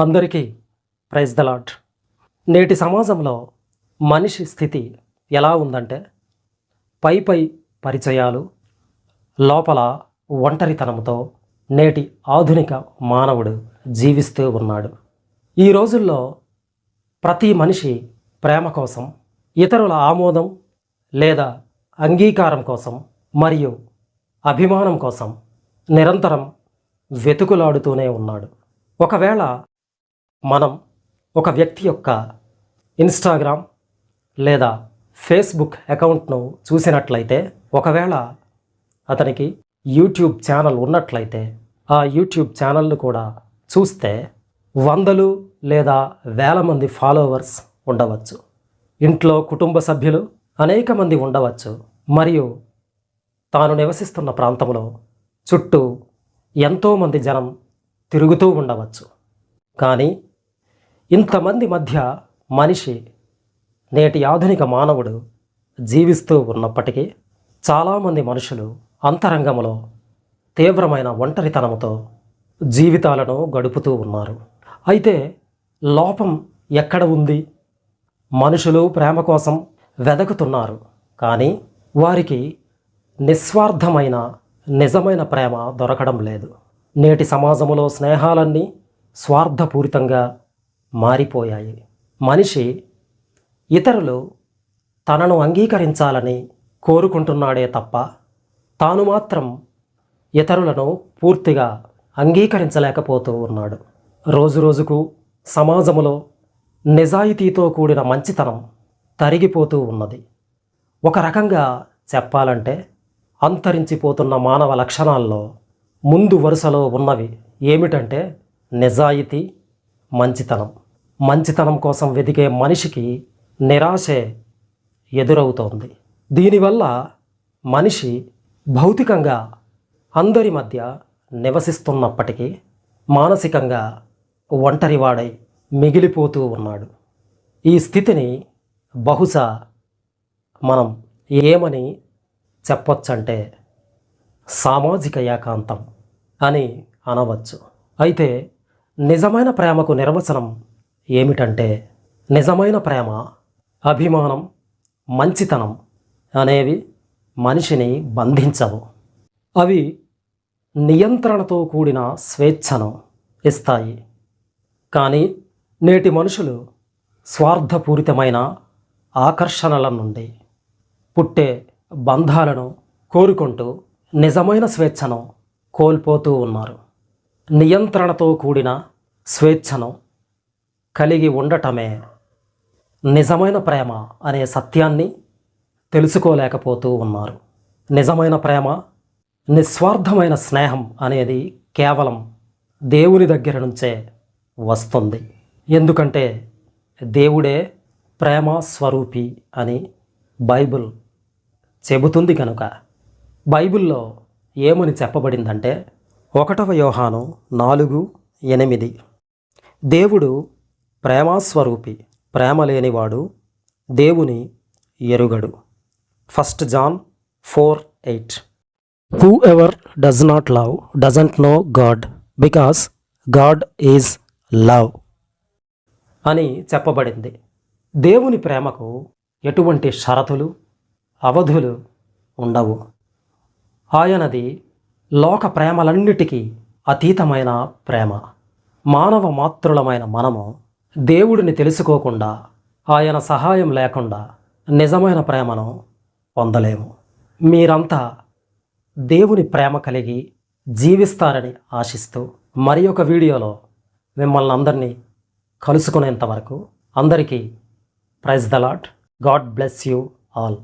అందరికీ praise the lord. నేటి సమాజంలో మనిషి స్థితి ఎలా ఉందంటే పై పరిచయాలు, లోపల ఒంటరితనంతో నేటి ఆధునిక మానవుడు జీవిస్తూ ఉన్నాడు. ఈ రోజుల్లో ప్రతి మనిషి ప్రేమ కోసం, ఇతరుల ఆమోదం లేదా అంగీకారం కోసం మరియు అభిమానం కోసం నిరంతరం వెతుకులాడుతూనే ఉన్నాడు. ఒకవేళ మనం ఒక వ్యక్తి యొక్క ఇన్స్టాగ్రామ్ లేదా ఫేస్బుక్ అకౌంట్ను చూసినట్లయితే, ఒకవేళ అతనికి యూట్యూబ్ ఛానల్ ఉన్నట్లయితే ఆ యూట్యూబ్ ఛానల్ను కూడా చూస్తే వందలు లేదా వేల మంది ఫాలోవర్స్ ఉండవచ్చు. ఇంట్లో కుటుంబ సభ్యులు అనేక మంది ఉండవచ్చు. మరియు తాను నివసిస్తున్న ప్రాంతంలో చుట్టూ ఎంతోమంది జనం తిరుగుతూ ఉండవచ్చు. కానీ ఇంతమంది మధ్య మనిషి, నేటి ఆధునిక మానవుడు జీవిస్తూ ఉన్నప్పటికీ చాలామంది మనుషులు అంతరంగంలో తీవ్రమైన ఒంటరితనంతో జీవితాలను గడుపుతూ ఉన్నారు. అయితే లోపం ఎక్కడ ఉంది? మనుషులు ప్రేమ కోసం వెదకుతున్నారు, కానీ వారికి నిస్వార్థమైన నిజమైన ప్రేమ దొరకడం లేదు. నేటి సమాజంలో స్నేహాలన్నీ స్వార్థపూరితంగా మారిపోయాయి. మనిషి ఇతరులు తనను అంగీకరించాలని కోరుకుంటున్నాడే తప్ప తాను మాత్రం ఇతరులను పూర్తిగా అంగీకరించలేకపోతూ ఉన్నాడు. రోజురోజుకు సమాజంలో నిజాయితీతో కూడిన మంచితనం తరిగిపోతూ ఉన్నది. ఒక రకంగా చెప్పాలంటే అంతరించిపోతున్న మానవ లక్షణాల్లో ముందు వరుసలో ఉన్నవి ఏమిటంటే నిజాయితీ, మంచితనం. మంచితనం కోసం వెతికే మనిషికి నిరాశే ఎదురవుతోంది. దీనివల్ల మనిషి భౌతికంగా అందరి మధ్య నివసిస్తున్నప్పటికీ మానసికంగా ఒంటరివాడై మిగిలిపోతూ ఉన్నాడు. ఈ స్థితిని బహుశా మనం ఏమని చెప్పొచ్చంటే సామాజిక ఏకాంతం అని అనవచ్చు. అయితే నిజమైన ప్రేమకు నిర్వచనం ఏమిటంటే, నిజమైన ప్రేమ, అభిమానం, మంచితనం అనేవి మనిషిని బంధించవు. అవి నియంత్రణతో కూడిన స్వేచ్ఛను ఇస్తాయి. కానీ నేటి మనుషులు స్వార్థపూరితమైన ఆకర్షణల నుండి పుట్టే బంధాలను కోరుకుంటూ నిజమైన స్వేచ్ఛను కోల్పోతూ ఉన్నారు. నియంత్రణతో కూడిన స్వేచ్ఛను కలిగి ఉండటమే నిజమైన ప్రేమ అనే సత్యాన్ని తెలుసుకోలేకపోతూ ఉన్నారు. నిజమైన ప్రేమ, నిస్వార్థమైన స్నేహం అనేది కేవలం దేవుని దగ్గర నుంచే వస్తుంది. ఎందుకంటే దేవుడే ప్రేమ స్వరూపి అని బైబిల్ చెబుతుంది కనుక. బైబిల్లో ఏమని చెప్పబడిందంటే 1 యోహాను 4:8 దేవుడు ప్రేమస్వరూపి, ప్రేమ లేనివాడు దేవుని ఎరుగడు. 1 John 4:8 Whoever does not love doesn't know God because God is love అని చెప్పబడింది. దేవుని ప్రేమకు ఎటువంటి షరతులు, అవధులు ఉండవు. ఆయనది లోక ప్రేమలన్నిటికీ అతీతమైన ప్రేమ. మానవ మాతృలమైన మనము దేవుడిని తెలుసుకోకుండా, ఆయన సహాయం లేకుండా నిజమైన ప్రేమను పొందలేము. మీరంతా దేవుని ప్రేమ కలిగి జీవిస్తారని ఆశిస్తూ మరి ఒక వీడియోలో మిమ్మల్ని అందరినీ కలుసుకునేంత వరకు అందరికీ praise the Lord. God bless you all.